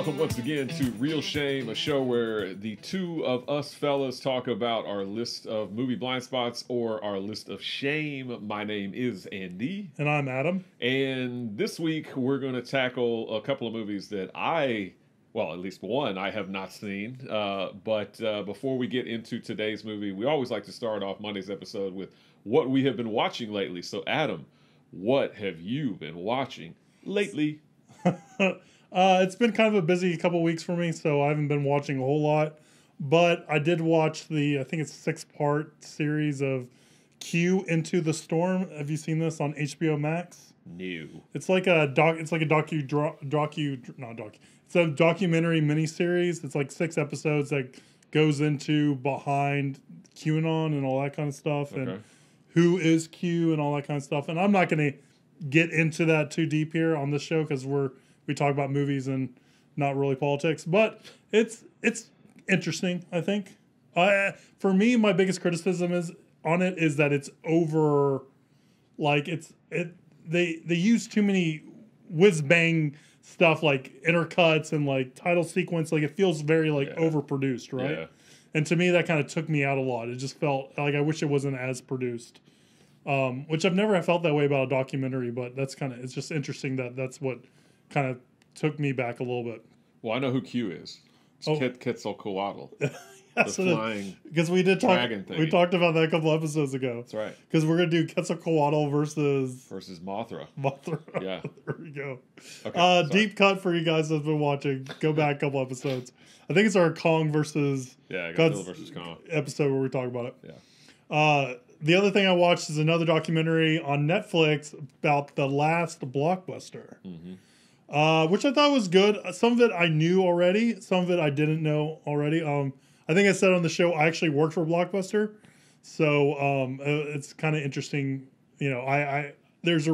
welcome once again to Real Shame, a show where the two of us fellas talk about our list of movie blind spots or our list of shame. My name is Andy. And I'm Adam. And this week we're going to tackle a couple of movies that at least one I have not seen. But before we get into today's movie, we always like to start off Monday's episode with what we have been watching lately. So Adam, what have you been watching lately? It's been kind of a busy couple weeks for me, so I haven't been watching a whole lot. But I did watch I think it's 6-part series of Q Into the Storm. Have you seen this on HBO Max? No. It's like a It's a documentary miniseries. It's like 6 episodes that goes into behind QAnon and all that kind of stuff, and who is Q and all that kind of stuff. And I'm not going to get into that too deep here on this show because we talk about movies and not really politics, but it's interesting. I think for me, my biggest criticism is that it's over. Like they use too many whiz bang stuff, like intercuts and like title sequence. Like it feels very overproduced, right? Yeah. And to me, that kind of took me out a lot. It just felt like I wish it wasn't as produced. Which I've never felt that way about a documentary, but it's just interesting that that's what kind of took me back a little bit. Well, I know who Q is. It's Quetzalcoatl. The flying because we did talk. Dragon thing. We talked about that a couple episodes ago. That's right. Because we're gonna do Quetzalcoatl versus Mothra. Mothra. Yeah. There we go. Okay, deep cut for you guys that's been watching. Go back a couple episodes. I think it's our Kong versus Godzilla versus Kong episode where we talk about it. Yeah. The other thing I watched is another documentary on Netflix about the last blockbuster, which I thought was good. Some of it I knew already. Some of it I didn't know already. I think I said on the show I actually worked for Blockbuster, so it's kind of interesting. You know, there's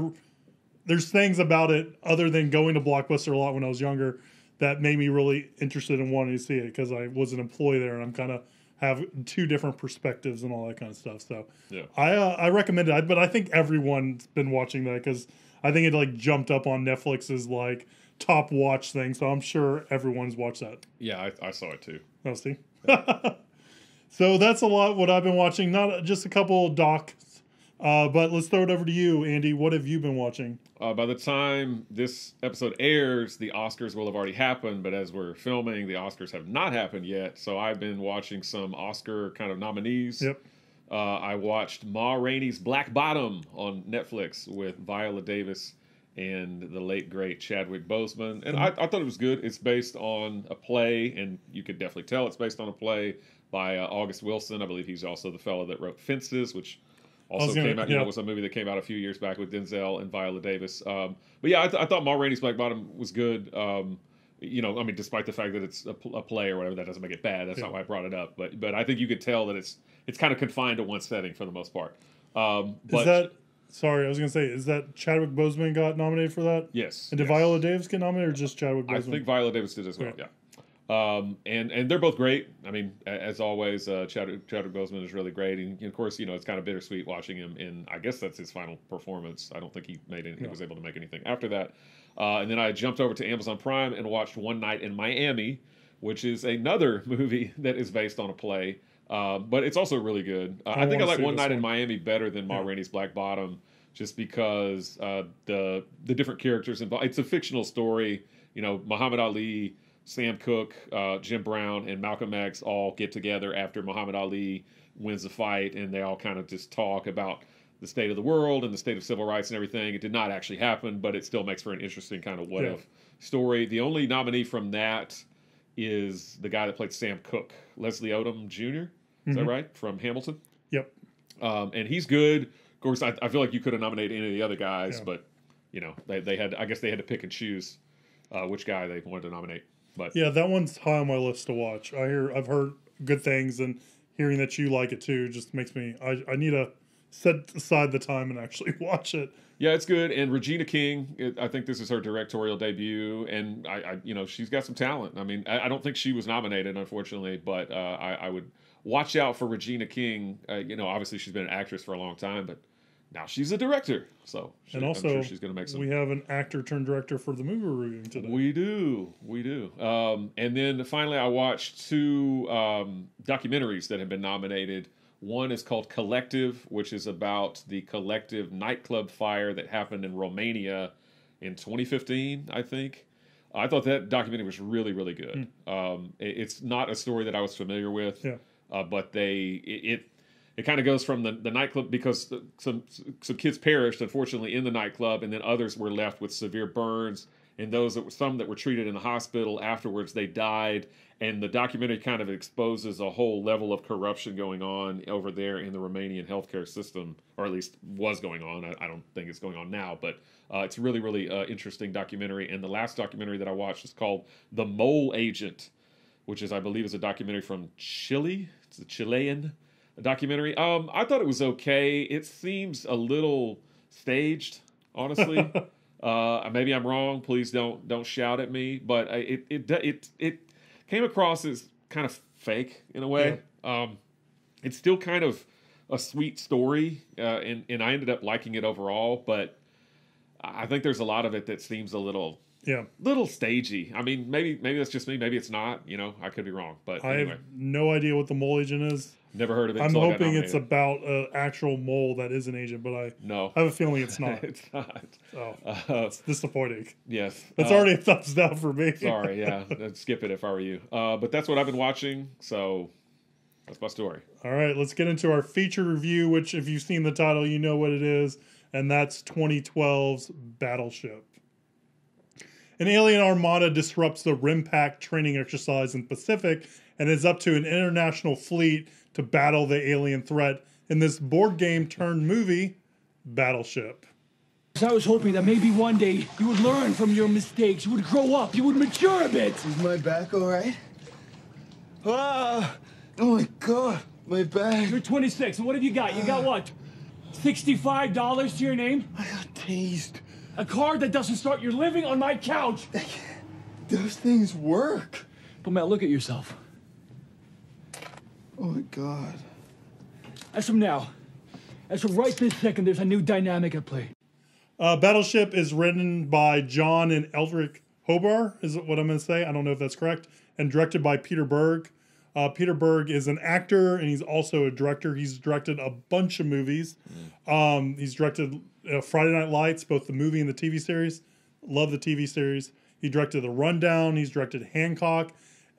things about it other than going to Blockbuster a lot when I was younger that made me really interested in wanting to see it because I was an employee there and I'm kind of have 2 different perspectives and all that kind of stuff. So yeah. I recommend it, but I think everyone's been watching that because I think it like jumped up on Netflix's like top watch thing. So I'm sure everyone's watched that. Yeah, I saw it too. Oh, see. So that's a lot what I've been watching. Not just a couple docs, but let's throw it over to you, Andy. What have you been watching? By the time this episode airs, the Oscars will have already happened, but as we're filming, the Oscars have not happened yet. So I've been watching some Oscar kind of nominees. Yep. I watched Ma Rainey's Black Bottom on Netflix with Viola Davis and the late, great Chadwick Boseman. And I thought it was good. It's based on a play, and you could definitely tell it's based on a play by August Wilson. I believe he's also the fellow that wrote Fences, which also came out. It was a movie that came out a few years back with Denzel and Viola Davis. But yeah, I thought Ma Rainey's Black Bottom was good. Despite the fact that it's a play or whatever, that doesn't make it bad. That's not why I brought it up. But I think you could tell that it's kind of confined to one setting for the most part. Sorry, I was going to say, is that Chadwick Boseman got nominated for that? Yes. And did Viola Davis get nominated or just Chadwick Boseman? I think Viola Davis did as well, yeah. And they're both great. I mean, as always, Chadwick Boseman is really great. And, of course, it's kind of bittersweet watching him in, I guess that's his final performance. I don't think he was able to make anything after that. And then I jumped over to Amazon Prime and watched One Night in Miami, which is another movie that is based on a play. But it's also really good. I think I like One Night in Miami better than Ma Rainey's Black Bottom, just because the different characters involved. It's a fictional story. Muhammad Ali, Sam Cooke, Jim Brown, and Malcolm X all get together after Muhammad Ali wins the fight, and they all kind of just talk about the state of the world and the state of civil rights and everything. It did not actually happen, but it still makes for an interesting kind of what-if story. The only nominee from that is the guy that played Sam Cooke, Leslie Odom Jr., is that right? From Hamilton? Yep. And he's good. Of course, I feel like you could have nominated any of the other guys, but they had to pick and choose which guy they wanted to nominate. But yeah, that one's high on my list to watch. I've heard good things, and hearing that you like it too just makes me. I need to set aside the time and actually watch it. Yeah, it's good. And Regina King, I think this is her directorial debut, and I she's got some talent. I mean, I don't think she was nominated, unfortunately, but I would watch out for Regina King. Obviously she's been an actress for a long time, but now she's a director. So and also, I'm sure she's going to make some. We have an actor turned director for the movie we're reviewing today. We do. And then finally, I watched 2 documentaries that have been nominated. One is called Collective, which is about the Collective nightclub fire that happened in Romania in 2015, I think. I thought that documentary was really, really good. It's not a story that I was familiar with, but it kind of goes from the nightclub, because some kids perished, unfortunately, in the nightclub, and then others were left with severe burns, and some that were treated in the hospital afterwards, they died. And the documentary kind of exposes a whole level of corruption going on over there in the Romanian healthcare system, or at least was going on. I don't think it's going on now, but it's a really, really interesting documentary. And the last documentary that I watched is called The Mole Agent, which I believe is a documentary from Chile. It's a Chilean documentary. I thought it was okay. It seems a little staged, honestly. Maybe I'm wrong. Please don't shout at me. But it came across as kind of fake in a way. It's still kind of a sweet story, and I ended up liking it overall. But I think there's a lot of it that seems a little stagey. I mean, maybe that's just me. Maybe it's not. I could be wrong. But anyway. I have no idea what The Mole Agent is. Never heard of it. I'm hoping it's about an actual mole that is an agent, but I have a feeling it's not. It's not. So it's disappointing. Yes. That's already a thumbs down for me. Sorry, yeah. I'd skip it if I were you. But that's what I've been watching, so that's my story. All right, let's get into our feature review, which if you've seen the title, you know what it is, and that's 2012's Battleship. An alien armada disrupts the RIMPAC training exercise in the Pacific and is up to an international fleet to battle the alien threat in this board game turned movie, Battleship. I was hoping that maybe one day you would learn from your mistakes, you would grow up, you would mature a bit. Is my back all right? Ah! Oh my God, my back. You're 26, and what have you got? You got what? $65 to your name? I got tased. A car that doesn't start. You're living on my couch. Those things work. But Matt, look at yourself. Oh my God. As from now, as from right this second, there's a new dynamic at play. Battleship is written by John and Eldrick Hobar, is what I'm going to say. I don't know if that's correct. And directed by Peter Berg. Peter Berg is an actor, and he's also a director. He's directed a bunch of movies. He's directed Friday Night Lights, both the movie and the TV series. Love the TV series. He directed The Rundown. He's directed Hancock.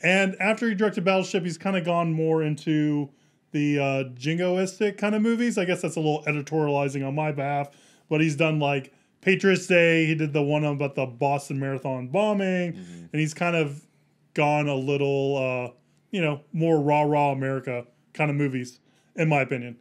And after he directed Battleship, he's kind of gone more into the jingoistic kind of movies. I guess that's a little editorializing on my behalf. But he's done like Patriots Day. He did the one about the Boston Marathon bombing. And he's kind of gone a little, more rah-rah America kind of movies, in my opinion.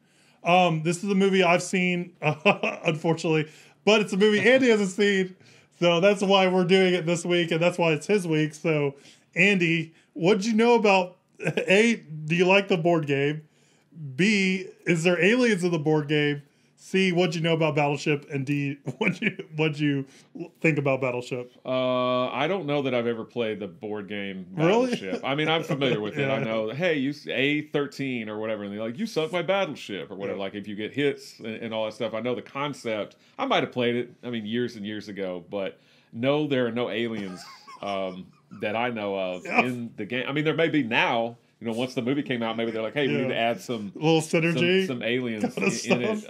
This is a movie I've seen, unfortunately. But it's a movie Andy hasn't seen. So that's why we're doing it this week. And that's why it's his week. So, Andy, what did you know about, A, do you like the board game? B, is there aliens in the board game? C, what'd you know about Battleship? And D, what'd you think about Battleship? I don't know that I've ever played the board game Battleship. Really? I mean, I'm familiar with it. I know, hey, you A13 or whatever, and they're like, you sunk my battleship or whatever. Yeah. Like if you get hits and all that stuff. I know the concept. I might have played it, years and years ago, but no, there are no aliens that I know of in the game. I mean, there may be now. Once the movie came out, maybe they're like, hey, we need to add some little synergy, some aliens in it.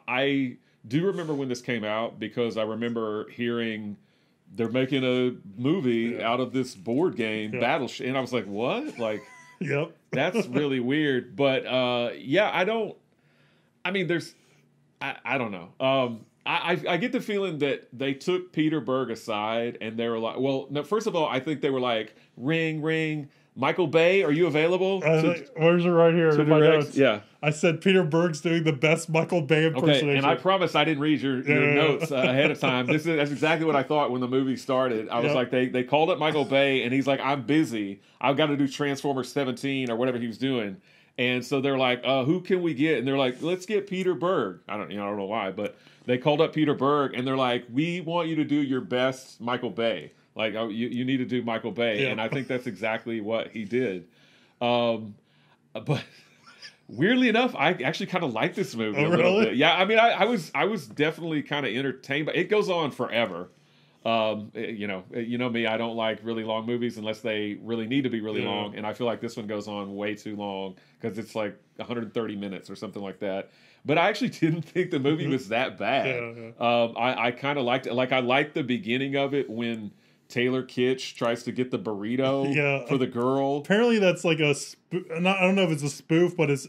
I do remember when this came out because I remember hearing they're making a movie out of this board game, Battleship. And I was like, what? Like, that's really weird. But I don't know. I get the feeling that they took Peter Berg aside and they were like, well, no, first of all, I think they were like, ring, ring. Michael Bay, are you available? Where's it right here in my notes? Yeah. I said Peter Berg's doing the best Michael Bay impersonation. Okay, and I promise I didn't read your notes ahead of time. That's exactly what I thought when the movie started. I was like, they called up Michael Bay, and he's like, I'm busy. I've got to do Transformers 17 or whatever he was doing. And so they're like, who can we get? And they're like, let's get Peter Berg. I don't know why, but they called up Peter Berg, and they're like, we want you to do your best Michael Bay. Like, you need to do Michael Bay, and I think that's exactly what he did. But weirdly enough, I actually kind of like this movie a little really? bit. Yeah, I mean, I was definitely kind of entertained, but it goes on forever. You know me, I don't like really long movies unless they really need to be really long, and I feel like this one goes on way too long because it's like 130 minutes or something like that. But I actually didn't think the movie was that bad. I kind of liked it. Like I liked the beginning of it when Taylor Kitsch tries to get the burrito for the girl. Apparently, that's like I don't know if it's a spoof, but it's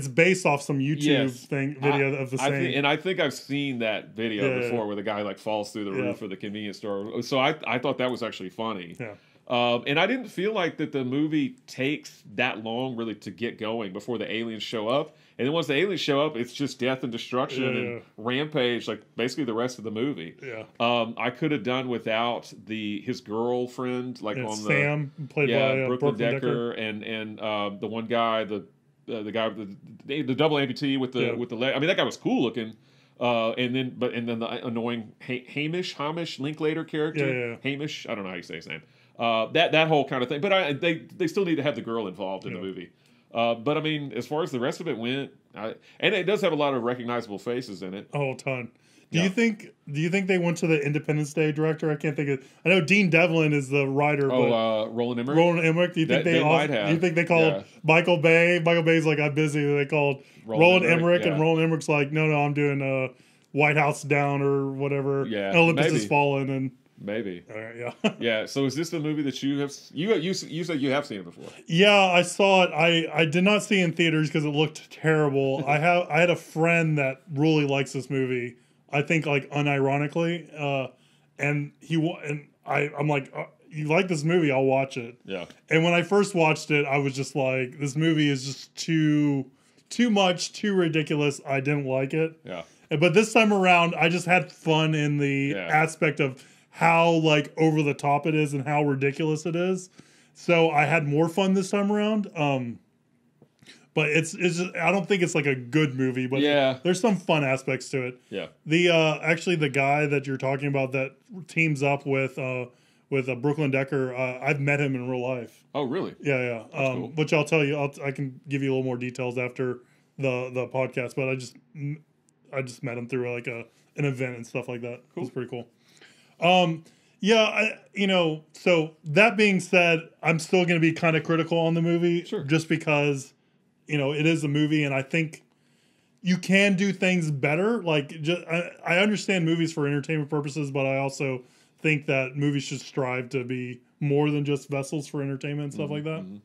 based off some YouTube video of the same. I think I've seen that video before where the guy like falls through the roof of the convenience store. So I thought that was actually funny. Yeah. And I didn't feel like that the movie takes that long really to get going before the aliens show up. And then once the aliens show up, it's just death and destruction and rampage, like basically the rest of the movie. Yeah. I could have done without his girlfriend, like on Sam, played by Brooklyn Decker, and the one guy, the guy with the double amputee with the leg. I mean, that guy was cool looking. And then the annoying Hamish Linklater character. Hamish, I don't know how you say his name. That whole kind of thing. But they still need to have the girl involved in the movie. But I mean, as far as the rest of it went, and it does have a lot of recognizable faces in it. Oh, a ton. Do you think they went to the Independence Day director? I can't think of. I know Dean Devlin is the writer. Roland Emmerich. Roland Emmerich. Do you think they might have? Do you think they called Michael Bay? Michael Bay's like, I'm busy. They called Roland Emmerich, and Roland Emmerich's like, no, I'm doing White House Down or whatever. Yeah, Olympus Has Fallen and. Maybe. All right, yeah. Yeah. So is this the movie that you said you have seen it before? Yeah, I saw it. I did not see it in theaters because it looked terrible. I had a friend that really likes this movie. I think like unironically, and I'm like, you like this movie? I'll watch it. Yeah. And when I first watched it, I was just like, this movie is just too much, too ridiculous. I didn't like it. Yeah. But this time around, I just had fun in the aspect of how like over the top it is and how ridiculous it is. So I had more fun this time around. But it's just, I don't think it's like a good movie, but there's some fun aspects to it. Yeah. The actually the guy that you're talking about that teams up with Brooklyn Decker, I've met him in real life. Oh, really? Yeah. Cool. Which I'll tell you, I can give you a little more details after the podcast. But I just met him through like an event and stuff like that. Cool. It was pretty cool. So that being said, I'm still going to be kind of critical on the movie, just because, it is a movie, and I think you can do things better. Like, I understand movies for entertainment purposes, but I also think that movies should strive to be more than just vessels for entertainment and stuff like that. Mm-hmm.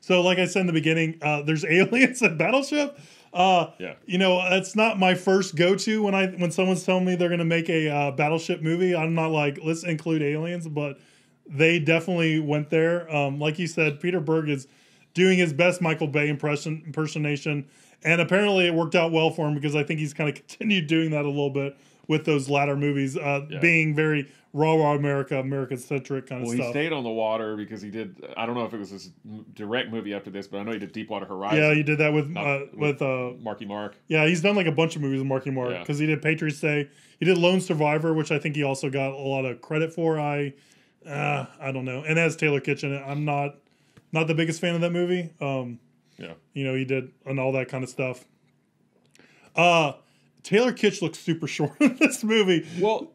So, like I said in the beginning, there's aliens in Battleship. It's not my first go-to when someone's telling me they're going to make a Battleship movie. I'm not like, let's include aliens, but they definitely went there. Like you said, Peter Berg is doing his best Michael Bay impersonation, and apparently it worked out well for him because I think he's kind of continued doing that a little bit with those latter movies, being very raw American-centric kind of stuff. Well, he stayed on the water because he did, I don't know if it was his direct movie after this, but I know he did Deepwater Horizon. Yeah, he did that with Marky Mark. Yeah, he's done like a bunch of movies with Marky Mark because he did Patriots Day. He did Lone Survivor, which I think he also got a lot of credit for. I don't know. And as Taylor Kitsch in it, I'm not the biggest fan of that movie. He did and all that kind of stuff. Taylor Kitsch looks super short in this movie. Well,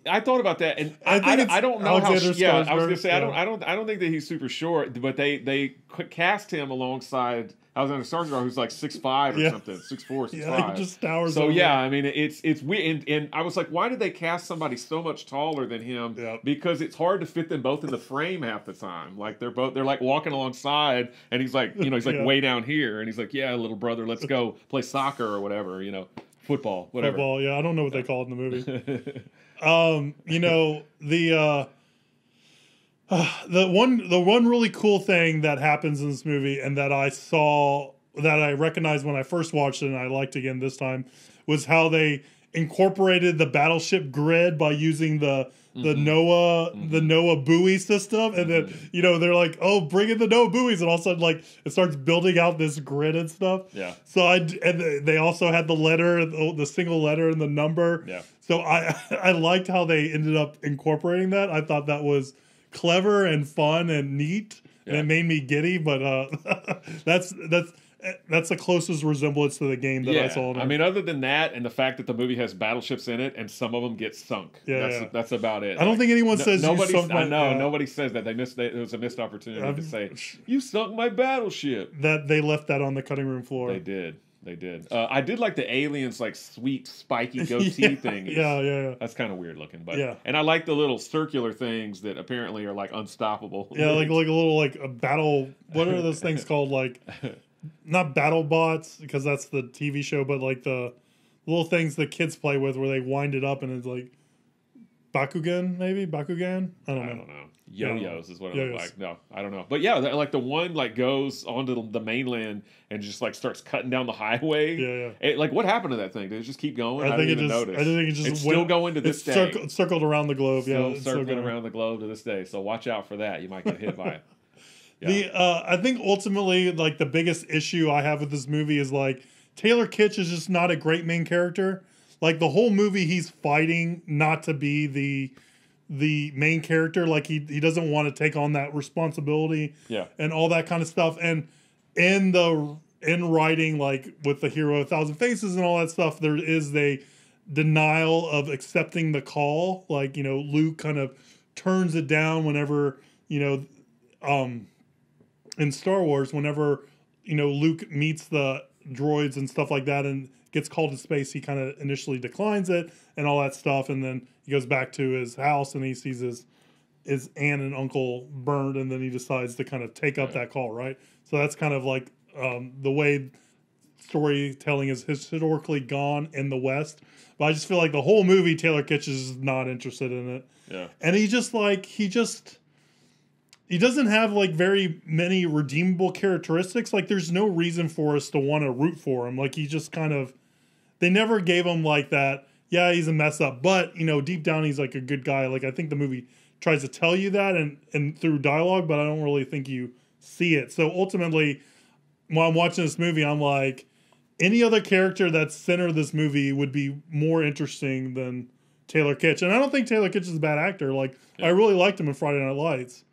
I thought about that, and I don't know how. Yeah, I was gonna say I don't think that he's super short, but they cast him alongside Alexander Skarsgård, who's like 6'5" or something, 6'4", 6'5". Yeah, he just towers. So I mean, it's weird, and I was like, why did they cast somebody so much taller than him? Yeah. Because it's hard to fit them both in the frame half the time. Like they're like walking alongside, and he's like, he's like way down here, and he's like, yeah, little brother, let's go play soccer or whatever, football, whatever. Football, yeah, I don't know what they call it in the movie. The one really cool thing that happens in this movie, and that I recognized when I first watched it, and I liked again this time, was how they incorporated the Battleship grid by using the NOAA buoy system, and then they're like, oh, bring in the NOAA buoys, and all of a sudden like it starts building out this grid and stuff. Yeah. So and they also had the letter, the single letter and the number. Yeah. So I liked how they ended up incorporating that. I thought that was clever and fun and neat. and it made me giddy. But that's the closest resemblance to the game that I saw. I mean, other than that, and the fact that the movie has battleships in it, and some of them get sunk. That's about it. I don't think anyone says nobody. You sunk my, nobody says that. It was a missed opportunity to say you sunk my battleship. That they left that on the cutting room floor. They did. I did like the aliens, like sweet spiky goatee thing. Yeah. That's kind of weird looking, but and I like the little circular things that apparently are like unstoppable. Yeah, like a little like a battle. What are those things called? Like. Not battle bots, because that's the TV show, but like the little things the kids play with where they wind it up and it's like Bakugan, maybe? Bakugan? I don't know. Yo-yos is what it looks like. No, I don't know. But yeah, like the one like goes onto the mainland and just like starts cutting down the highway. Like what happened to that thing? Did it just keep going? I didn't even notice. I think it just it's still going to this day. Circled around the globe. Still circling around the globe to this day. So watch out for that. You might get hit by it. I think ultimately, like, the biggest issue I have with this movie is, like, Taylor Kitsch is just not a great main character. Like, the whole movie, he's fighting not to be the main character. Like, he doesn't want to take on that responsibility and all that kind of stuff. And in writing, like, with the Hero of 1,000 Faces and all that stuff, there is a denial of accepting the call. Like, you know, Luke kind of turns it down whenever, you know, in Star Wars, whenever, you know, Luke meets the droids and stuff like that and gets called to space, he kind of initially declines it and all that stuff. And then he goes back to his house and he sees his aunt and uncle burned, and then he decides to kind of take up that call, right? So that's kind of like the way storytelling is historically gone in the West. But I just feel like the whole movie, Taylor Kitsch is not interested in it. Yeah. And he doesn't have like very many redeemable characteristics. Like there's no reason for us to want to root for him. Like he just kind of, they never gave him like that. Yeah, he's a mess up, but you know, deep down he's like a good guy. Like I think the movie tries to tell you that and through dialogue, but I don't really think you see it. So ultimately, when I'm watching this movie, I'm like, any other character that's center of this movie would be more interesting than Taylor Kitsch. And I don't think Taylor Kitsch is a bad actor. Like I really liked him in Friday Night Lights.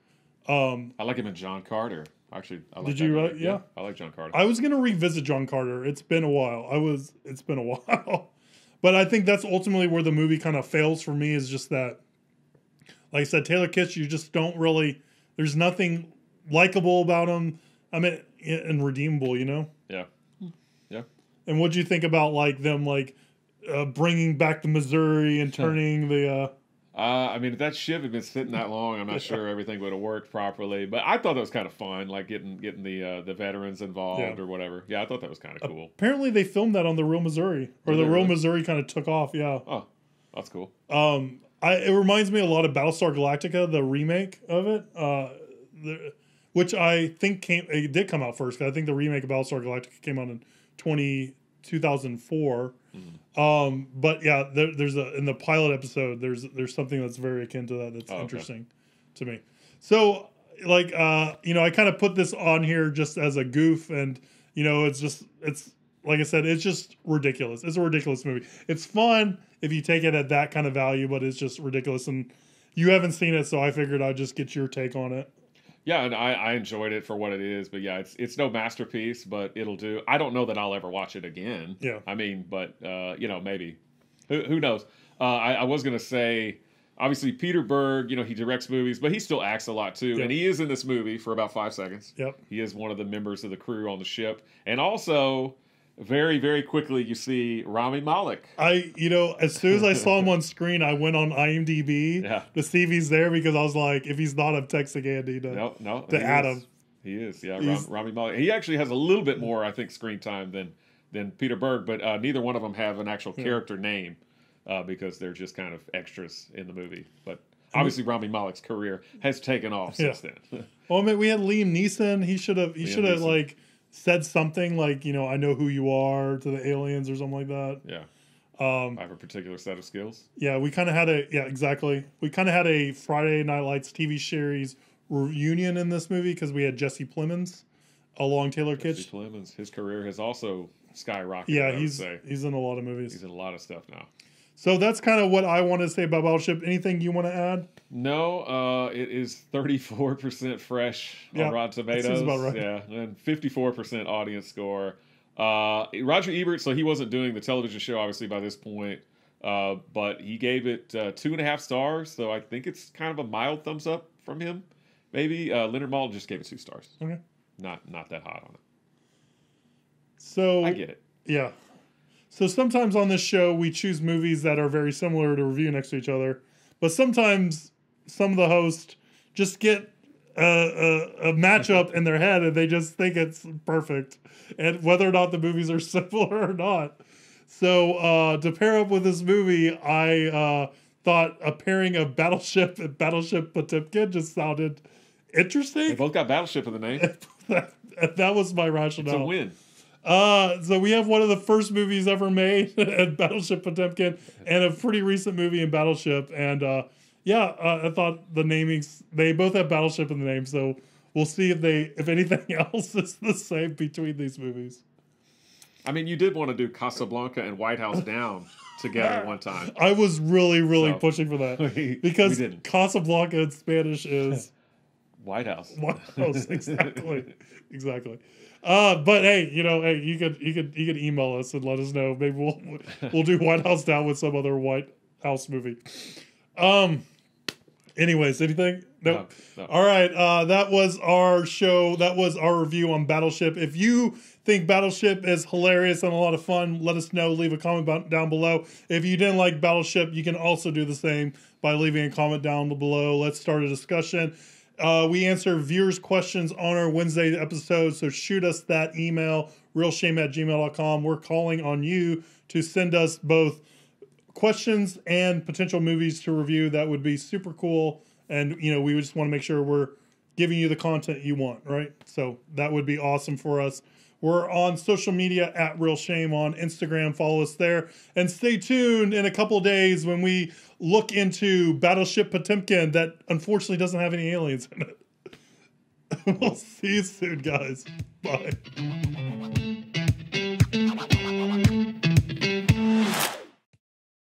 I like him in John Carter. Actually, I like did you? Right? Yeah, I like John Carter. I was gonna revisit John Carter. It's been a while. It's been a while, but I think that's ultimately where the movie kind of fails for me. Is just that, like I said, Taylor Kitsch. You just don't really. There's nothing likable about him. I mean, and redeemable. You know. Yeah. And what do you think about like them like bringing back the Missouri and turning the? I mean, if that ship had been sitting that long, I'm not sure everything would have worked properly. But I thought it was kind of fun, like getting the veterans involved or whatever. Yeah, I thought that was kind of cool. Apparently, they filmed that on the real Missouri, or the real Missouri kind of took off. Yeah. Oh, that's cool. It reminds me a lot of Battlestar Galactica, the remake of it, which I think did come out first. I think the remake of Battlestar Galactica came out in 2004. But yeah, there's in the pilot episode, there's something that's very akin to that that's interesting to me. So like, you know, I kind of put this on here just as a goof, and you know, it's like I said, it's just ridiculous. It's a ridiculous movie. It's fun if you take it at that kind of value, but it's just ridiculous. And you haven't seen it, so I figured I'd just get your take on it. Yeah, and I enjoyed it for what it is, but yeah, it's no masterpiece, but it'll do. I don't know that I'll ever watch it again. Yeah. I mean, but, you know, maybe. Who knows? I was going to say, obviously, Peter Berg, you know, he directs movies, but he still acts a lot, too. Yep. And he is in this movie for about 5 seconds. Yep. He is one of the members of the crew on the ship. And also, very, very quickly, you see Rami Malek. As soon as I saw him on screen, I went on IMDb to see if he's there, because I was like, if he's not, I'm texting Andy to add him. He is, yeah. Rami Malek. He actually has a little bit more, I think, screen time than Peter Berg, but neither one of them have an actual character name because they're just kind of extras in the movie. But obviously, Rami Malek's career has taken off since then. Well, I mean, we had Liam Neeson. He should have like said something like, you know, I know who you are to the aliens or something like that. Yeah. I have a particular set of skills. Yeah, we kind of had exactly. We kind of had a Friday Night Lights TV series reunion in this movie because we had Jesse Plemons along Taylor Kitsch. Jesse Plemons, his career has also skyrocketed. Yeah, he's in a lot of movies. He's in a lot of stuff now. So that's kind of what I want to say about Battleship. Anything you want to add? No, it is 34% fresh on Rotten Tomatoes. That seems about right. Yeah, and 54% audience score. Roger Ebert, so he wasn't doing the television show obviously by this point, but he gave it 2.5 stars. So I think it's kind of a mild thumbs up from him. Maybe Leonard Maltin just gave it 2 stars. Okay, not that hot on it. So I get it. Yeah. So sometimes on this show we choose movies that are very similar to review next to each other, but sometimes some of the hosts just get a matchup in their head and they just think it's perfect, and whether or not the movies are similar or not. So to pair up with this movie, I thought a pairing of Battleship and Battleship Potemkin just sounded interesting. They both got Battleship in the name. That was my rationale. It's a win. So we have one of the first movies ever made at Battleship Potemkin and a pretty recent movie in Battleship. And I thought the namings, they both have Battleship in the name. So we'll see if anything else is the same between these movies. I mean, you did want to do Casablanca and White House Down together one time. I was really pushing for that because Casablanca in Spanish is White House. White House, exactly. But hey, you could email us and let us know. Maybe we'll do White House Down with some other White House movie. Anyways, anything? Nope. No. All right. That was our show. That was our review on Battleship. If you think Battleship is hilarious and a lot of fun, let us know. Leave a comment down below. If you didn't like Battleship, you can also do the same by leaving a comment down below. Let's start a discussion. We answer viewers' questions on our Wednesday episode, so shoot us that email, realshame@gmail.com. We're calling on you to send us both questions and potential movies to review. That would be super cool, and we just want to make sure we're giving you the content you want, right? So that would be awesome for us. We're on social media at Real Shame on Instagram. Follow us there. And stay tuned in a couple days when we look into Battleship Potemkin that unfortunately doesn't have any aliens in it. We'll see you soon, guys. Bye.